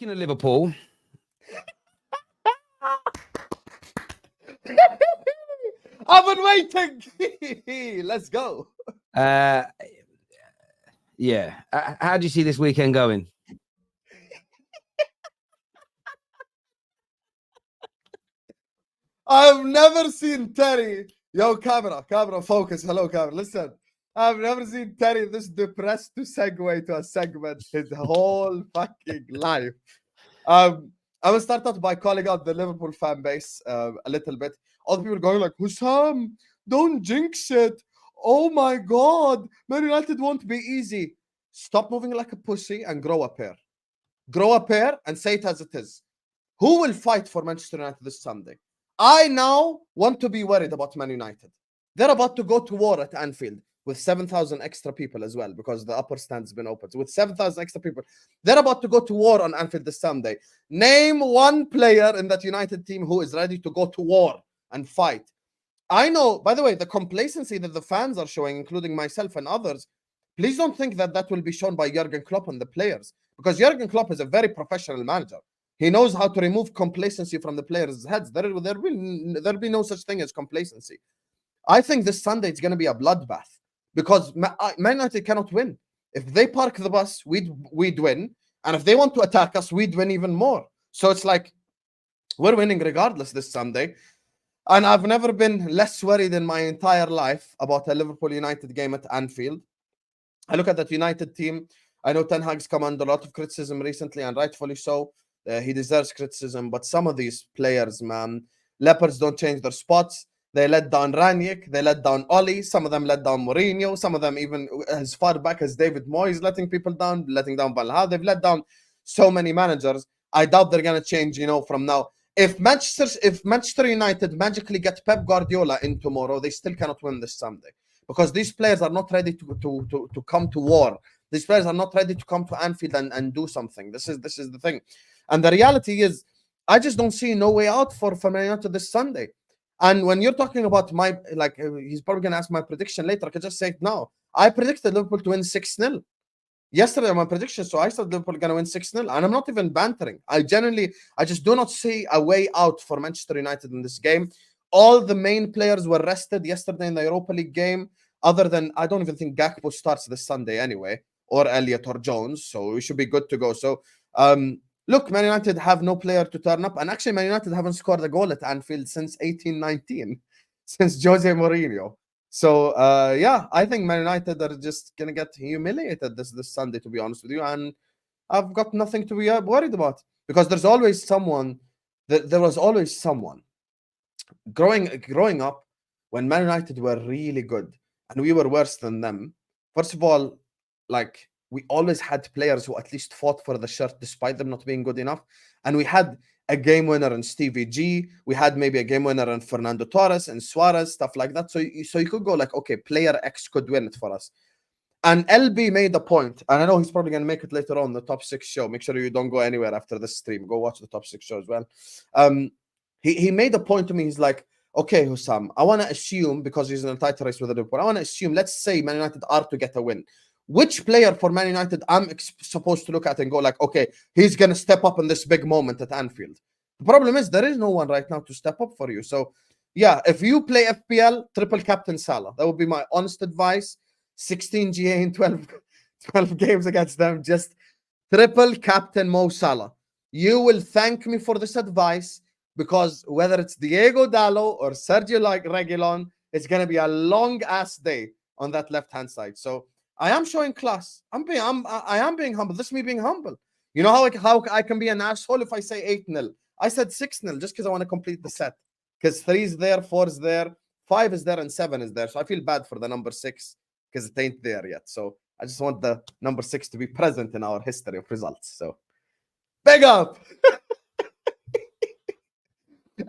Speaking of Liverpool, I've been waiting. Let's go. Yeah. How do you see this weekend going? I've never seen Terry. Yo, camera, focus. Hello, camera. Listen, I've never seen Terry this depressed to segue to a segment his whole fucking life. I will start out by calling out the Liverpool fan base a little bit. All the people going like, Hussam, don't jinx it. Oh my God, Man United won't be easy. Stop moving like a pussy and grow a pair. Grow a pair and say it as it is. Who will fight for Manchester United this Sunday? I now want to be worried about Man United. They're about to go to war at Anfield with 7,000 extra people as well, because the upper stand's been opened. So with 7,000 extra people, they're about to go to war on Anfield this Sunday. Name one player in that United team who is ready to go to war and fight. I know, by the way, the complacency that the fans are showing, including myself and others, please don't think that that will be shown by Jurgen Klopp and the players, because Jurgen Klopp is a very professional manager. He knows how to remove complacency from the players' heads. There'll be no such thing as complacency. I think this Sunday it's going to be a bloodbath, because Man United cannot win. If they park the bus, we'd win. And if they want to attack us, we'd win even more. So it's like we're winning regardless this Sunday. And I've never been less worried in my entire life about a Liverpool United game at Anfield. I look at that United team. I know Ten Hag's come under a lot of criticism recently, and rightfully so. He deserves criticism, but some of these players, man, Leopards don't change their spots. They let down Ranić, they let down Oli, some of them let down Mourinho, some of them even as far back as David Moyes letting people down, letting down Van Gaal. They've let down so many managers. I doubt they're going to change, from now. If Manchester United magically get Pep Guardiola in tomorrow, they still cannot win this Sunday, because these players are not ready to come to war. These players are not ready to come to Anfield and do something. This is the thing. And the reality is, I just don't see no way out for Man United this Sunday. And when you're talking about he's probably going to ask my prediction later. I could just say it now. I predicted Liverpool to win 6-0. Yesterday, my prediction, so I said Liverpool going to win 6-0. And I'm not even bantering. I just do not see a way out for Manchester United in this game. All the main players were rested yesterday in the Europa League game, other than, I don't even think Gakpo starts this Sunday anyway, or Elliott or Jones. So we should be good to go. So, look, Man United have no player to turn up. And actually, Man United haven't scored a goal at Anfield since 1819, since Jose Mourinho. So, yeah, I think Man United are just going to get humiliated this Sunday, to be honest with you. And I've got nothing to be worried about, because there's always someone. There was always someone. Growing up, when Man United were really good and we were worse than them, first of all, we always had players who at least fought for the shirt despite them not being good enough. And we had a game winner in Stevie G. We had maybe a game winner in Fernando Torres and Suarez, stuff like that. So you could go like, okay, player X could win it for us. And LB made a point, and I know he's probably going to make it later on the top 6 show. Make sure you don't go anywhere after this stream. Go watch the top 6 show as well. He made a point to me. He's like, okay, Hussam, I want to assume, because he's in a title race with Liverpool, I want to assume, let's say Man United are to get a win. Which player for Man United I'm supposed to look at and go like, okay, he's going to step up in this big moment at Anfield? The problem is there is no one right now to step up for you. So, yeah, if you play FPL, triple captain Salah. That would be my honest advice. 16 GA in 12 games against them. Just triple captain Mo Salah. You will thank me for this advice, because whether it's Diego Dallo or Sergio Reguilon, it's going to be a long-ass day on that left-hand side. So, I am showing class. I am being humble. This is me being humble. You know how I can be an asshole if I say 8-0. I said 6-0 just because I want to complete the set. Because 3 is there, 4 is there, 5 is there, and 7 is there. So I feel bad for the number 6 because it ain't there yet. So I just want the number 6 to be present in our history of results. So big up.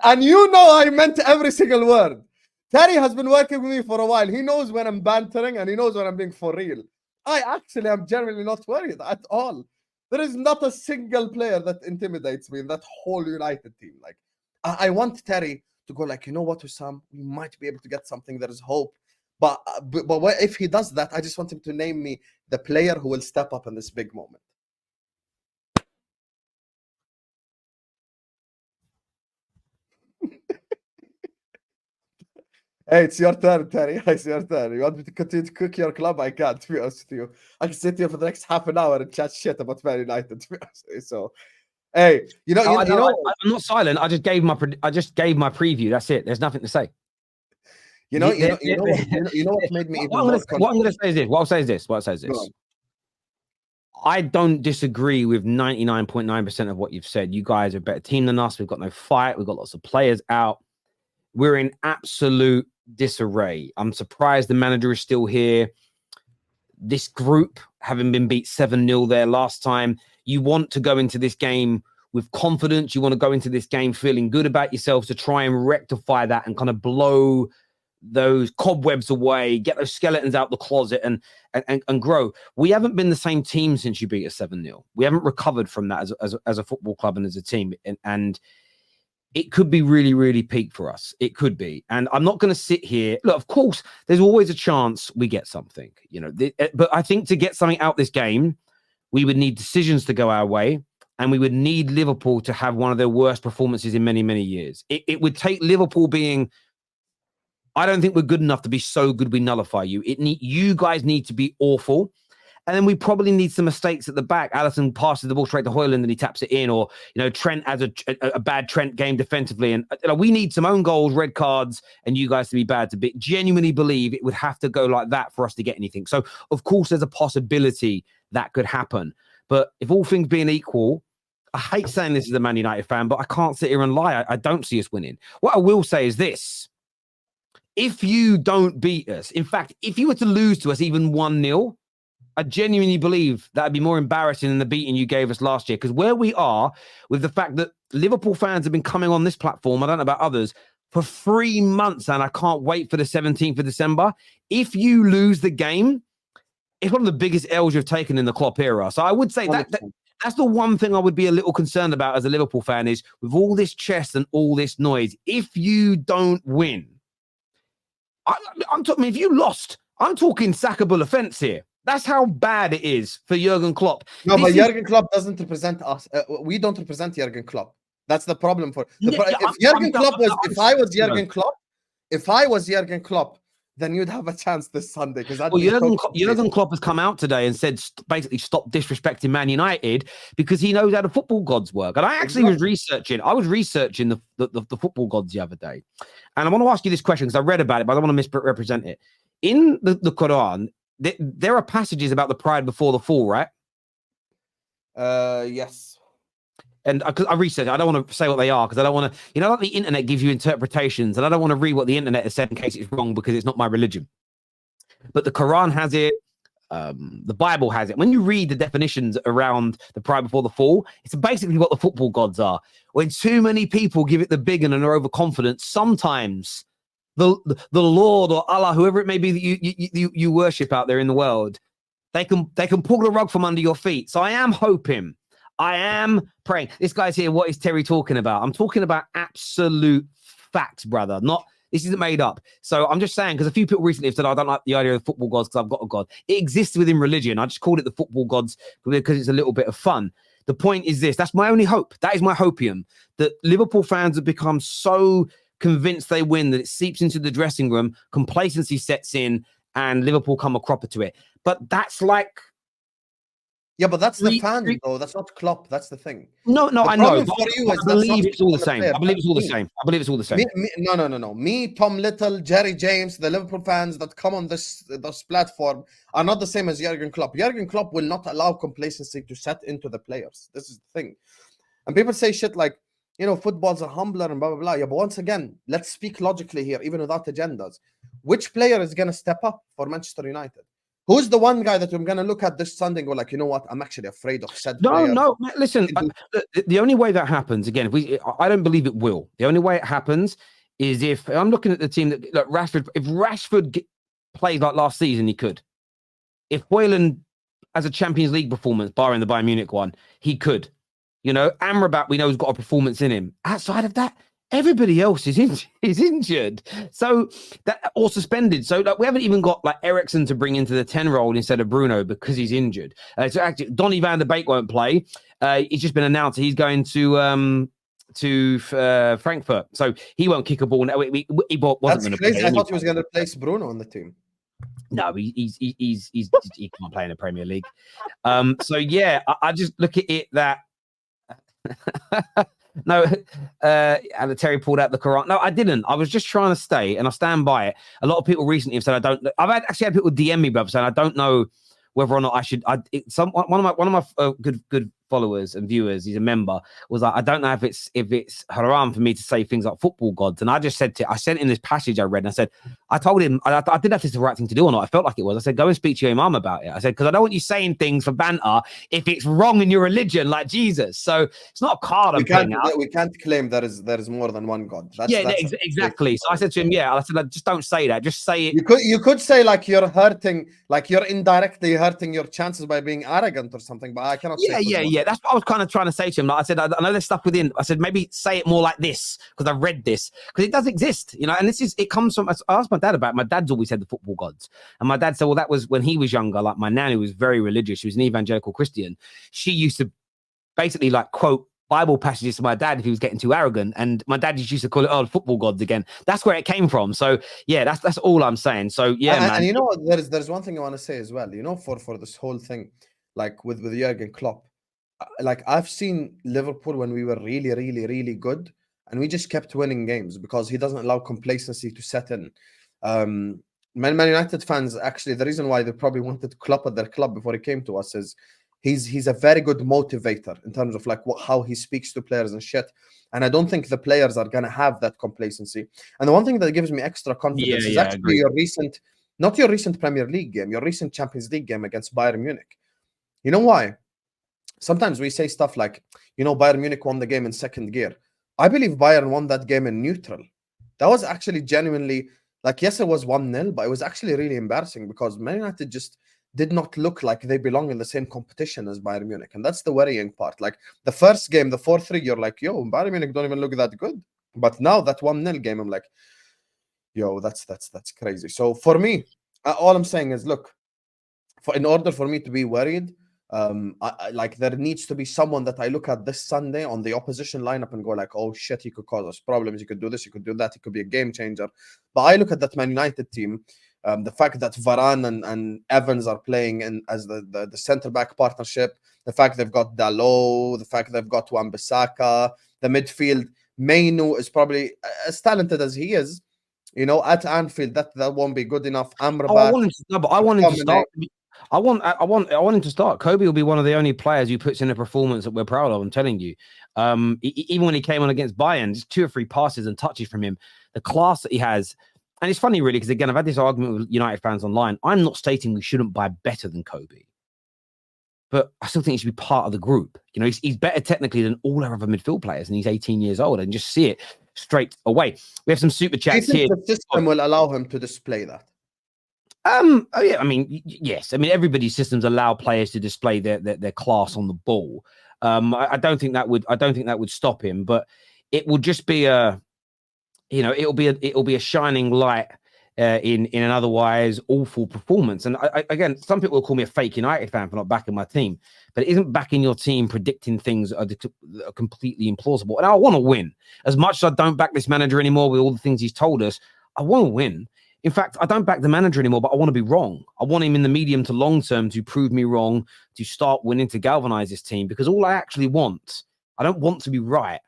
And I meant every single word. Terry has been working with me for a while. He knows when I'm bantering and he knows when I'm being for real. I actually am generally not worried at all. There is not a single player that intimidates me in that whole United team. Like, I want Terry to go like, you know what, Hussam, we might be able to get something. There is hope. But if he does that, I just want him to name me the player who will step up in this big moment. Hey, it's your turn, Terry. It's your turn. You want me to continue to cook your club? I can't, to be honest with you. I can sit here for the next half an hour and chat shit about Man United, to be honest with you. So, hey, you know, I'm not silent. I just gave my preview. That's it. There's nothing to say. You know what made me even more confused? What I'm going to say is this. What I'll say is this. I don't disagree with 99.9% of what you've said. You guys are a better team than us. We've got no fight. We've got lots of players out. We're in absolute disarray. I'm surprised the manager is still here. This group, having been beat 7-0 there last time, you want to go into this game with confidence. You want to go into this game feeling good about yourselves to try and rectify that and kind of blow those cobwebs away, get those skeletons out the closet and grow. We haven't been the same team since you beat us 7-0. We haven't recovered from that as a football club and as a team. And it could be really, really peak for us. It could be. And I'm not going to sit here. Look, of course, there's always a chance we get something, but I think to get something out this game, we would need decisions to go our way. And we would need Liverpool to have one of their worst performances in many, many years. It would take Liverpool being, I don't think we're good enough to be so good we nullify you. You guys need to be awful. And then we probably need some mistakes at the back. Alisson passes the ball straight to Højlund and he taps it in. Or, Trent has a bad Trent game defensively. And we need some own goals, red cards, and you guys to be bad to genuinely believe it would have to go like that for us to get anything. So, of course, there's a possibility that could happen. But if all things being equal, I hate saying this as a Man United fan, but I can't sit here and lie. I don't see us winning. What I will say is this. If you don't beat us, in fact, if you were to lose to us even 1-0, I genuinely believe that would be more embarrassing than the beating you gave us last year. Because where we are with the fact that Liverpool fans have been coming on this platform, I don't know about others, for 3 months, and I can't wait for the 17th of December. If you lose the game, it's one of the biggest L's you've taken in the Klopp era. So I would say that's the one thing I would be a little concerned about as a Liverpool fan is with all this chest and all this noise, if you don't win, I'm talking, if you lost, I'm talking sackable offense here. That's how bad it is for Jurgen Klopp. No, but Jurgen Klopp doesn't represent us. We don't represent Jurgen Klopp. That's the problem if I was Jurgen Klopp, then you'd have a chance this Sunday. Because Jurgen Klopp has come out today and said basically stop disrespecting Man United because he knows how the football gods work. And I actually was researching the football gods the other day. And I want to ask you this question because I read about it, but I don't want to misrepresent it. In the Quran, there are passages about the pride before the fall, right? Yes. And I researched, I don't want to say what they are because I don't want to, like the internet gives you interpretations, and I don't want to read what the internet has said in case it's wrong because it's not my religion. But the Quran has it, the Bible has it. When you read the definitions around the pride before the fall, it's basically what the football gods are. When too many people give it the big and are overconfident, sometimes the Lord or Allah, whoever it may be that you worship out there in the world, they can pull the rug from under your feet. So I am hoping, I am praying. This guy's here. What is Terry talking about? I'm talking about absolute facts, brother. This isn't made up. So I'm just saying, because a few people recently have said, I don't like the idea of football gods because I've got a god. It exists within religion. I just called it the football gods because it's a little bit of fun. The point is this. That's my only hope. That is my hopium. That Liverpool fans have become so convinced they win that it seeps into the dressing room, complacency sets in, and Liverpool come a cropper to it. But that's like... Yeah, but that's the fan, though. That's not Klopp. That's the thing. No, I know. For you I believe it's all the same. I believe it's all the same. No. Me, Tom Little, Jerry James, the Liverpool fans that come on this platform are not the same as Jurgen Klopp. Jurgen Klopp will not allow complacency to set into the players. This is the thing. And people say shit like, footballs are humbler and blah, blah, blah. Yeah, but once again, let's speak logically here, even without agendas. Which player is going to step up for Manchester United? Who's the one guy that I'm going to look at this Sunday and go like, you know what? I'm actually afraid of said player. No. Listen, the only way that happens, again, I don't believe it will. The only way it happens is if I'm looking at the team that Rashford, if Rashford plays like last season, he could. If Højlund has a Champions League performance, barring the Bayern Munich one, he could. Amrabat, we know, has got a performance in him. Outside of that, everybody else is injured, so that or suspended. So we haven't even got Eriksen to bring into the 10 role instead of Bruno because he's injured. So actually, Donny van der Beek won't play. It's just been announced he's going to Frankfurt, so he won't kick a ball. No, he wasn't going to crazy. play. I thought he was going to replace Bruno on the team. No, he can't play in the Premier League. So yeah, I just look at it that no, and Terry pulled out the Quran. No, I didn't. I was just trying to stay, and I stand by it. A lot of people recently have said I don't. Actually had people DM me, brother, saying I don't know whether or not I should. One of my good followers and viewers, he's a member, was like, I don't know if it's haram for me to say things like football gods. And I just said I sent in this passage I read, and I said, I told him I didn't know if this is the right thing to do or not. I felt like it was. I said, go and speak to your imam about it. I said, because I don't want you saying things for banter if it's wrong in your religion, like Jesus. So it's not a card I'm putting out. We can't claim there is more than one God. That's exactly. So I said to him, I said, just don't say that. Just say it. You could say like you're indirectly hurting your chances by being arrogant or something, but I cannot say yeah. That's what I was kind of trying to say to him. Like I said, I know there's stuff within. I said, maybe say it more like this, because I read this, because it does exist, and it comes from, I asked my dad about it. My dad's always said the football gods. And my dad said, well, that was when he was younger. Like my nanny was very religious. She was an evangelical Christian. She used to basically like quote Bible passages to my dad if he was getting too arrogant. And my dad just used to call it, football gods again. That's where it came from. So yeah, that's all I'm saying. So yeah, man. And you know, there's one thing I want to say as well, for this whole thing, like with Jurgen Klopp, like I've seen Liverpool when we were really, really, really good, and we just kept winning games because he doesn't allow complacency to set in. Man United fans, actually, the reason why they probably wanted Klopp at their club before he came to us is he's a very good motivator in terms of like how he speaks to players and shit. And I don't think the players are gonna have that complacency. And the one thing that gives me extra confidence is actually not your recent Premier League game, your recent Champions League game against Bayern Munich. You know why? Sometimes we say stuff like, Bayern Munich won the game in second gear. I believe Bayern won that game in neutral. That was actually genuinely, like, yes, it was 1-0, but it was actually really embarrassing because Man United just did not look like they belong in the same competition as Bayern Munich. And that's the worrying part. Like, the first game, the 4-3, you're like, yo, Bayern Munich don't even look that good. But now that 1-0 game, I'm like, yo, that's crazy. So for me, all I'm saying is, look, in order for me to be worried, like there needs to be someone that I look at this Sunday on the opposition lineup and go like, oh shit, he could cause us problems, he could do this, he could do that, he could be a game changer. But I look at that Man United team, the fact that Varane and Evans are playing as the centre-back partnership, the fact they've got Dalot, the fact they've got Wan-Bissaka, the midfield, Mainu is probably as talented as he is, at Anfield, that won't be good enough. Amrabat, I want him to start. I want him to start. Kobe will be one of the only players who puts in a performance that we're proud of. I'm telling you, even when he came on against Bayern, just 2 or 3 passes and touches from him, the class that he has. And it's funny, really, because again, I've had this argument with United fans online. I'm not stating we shouldn't buy better than Kobe, but I still think he should be part of the group. He's better technically than all our other midfield players, and he's 18 years old. And just see it straight away. We have some super chats here. The system will allow him to display that. Yeah, I mean, yes. I mean, everybody's systems allow players to display their class on the ball. I don't think that would stop him, but it will just be it'll be a shining light in an otherwise awful performance. And again, some people will call me a fake United fan for not backing my team, but it isn't backing your team predicting things that are completely implausible. And I want to win. As much as I don't back this manager anymore with all the things he's told us, I want to win. In fact, I don't back the manager anymore, but I want to be wrong. I want him in the medium to long term to prove me wrong, to start winning, to galvanize this team, because all I actually want, I don't want to be right.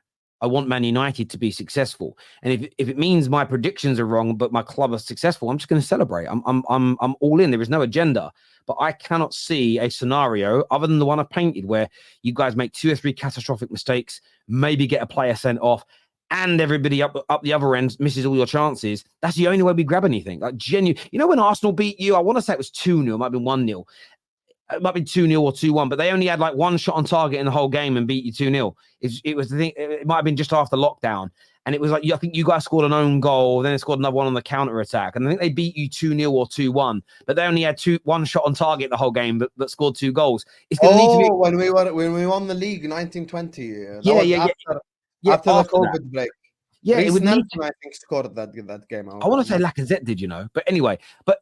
I want Man United to be successful. And if it means my predictions are wrong, but my club are successful, I'm just going to celebrate. I'm all in. There is no agenda. But I cannot see a scenario other than the one I've painted where you guys make 2 or 3 catastrophic mistakes, maybe get a player sent off, and everybody up the other end misses all your chances. That's the only way we grab anything. Like genuine. When Arsenal beat you, I want to say it was 2-0, it might have been 1-0. It might be 2-0 or 2-1, but they only had like 1 shot on target in the whole game and beat you 2-0. It was the thing. It might have been just after lockdown, and it was like I think you guys scored an own goal, then they scored another one on the counter attack, and I think they beat you 2-0 or 2-1. But they only had 1 shot on target the whole game, but scored 2 goals. It's going to need to be when we won the league in 1920. After the COVID break. Yeah, Reece it would Nelson, need to... I think, scored that game. I want to say Lacazette did, but anyway, but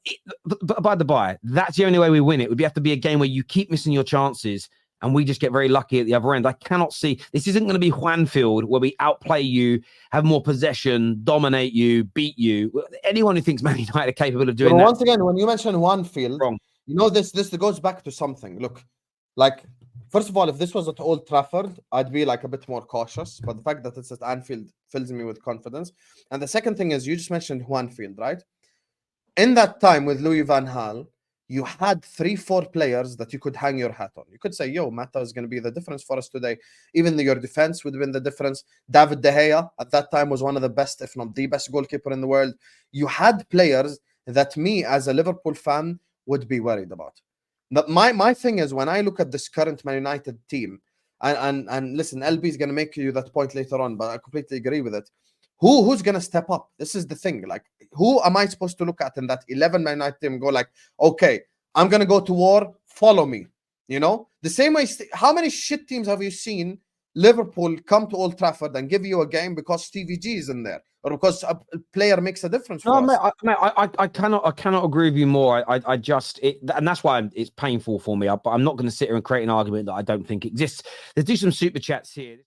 by the by, that's the only way we win it. It would have to be a game where you keep missing your chances and we just get very lucky at the other end. I cannot see this isn't going to be Juanfield where we outplay you, have more possession, dominate you, beat you. Anyone who thinks Man United are capable of doing that. Once again, when you mention Juanfield, wrong. You know, this goes back to something. Look, like, first of all, if this was at Old Trafford, I'd be like a bit more cautious. But the fact that it's at Anfield fills me with confidence. And the second thing is, you just mentioned Juanfield, right? In that time with Louis van Gaal, you had 3-4 players that you could hang your hat on. You could say, yo, Mata is going to be the difference for us today. Even your defense would have been the difference. David De Gea at that time was one of the best, if not the best goalkeeper in the world. You had players that me, as a Liverpool fan, would be worried about. But my thing is, when I look at this current Man United team, and listen, LB is going to make you that point later on, but I completely agree with it. Who's going to step up? This is the thing. Like, who am I supposed to look at in that 11 Man United team and go like, okay, I'm going to go to war, follow me. You know, the same way, how many shit teams have you seen Liverpool come to Old Trafford and give you a game because Stevie G is in there, or because a player makes a difference for us? I cannot agree with you more. I just, and that's why it's painful for me. But I'm not going to sit here and create an argument that I don't think exists. Let's do some super chats here.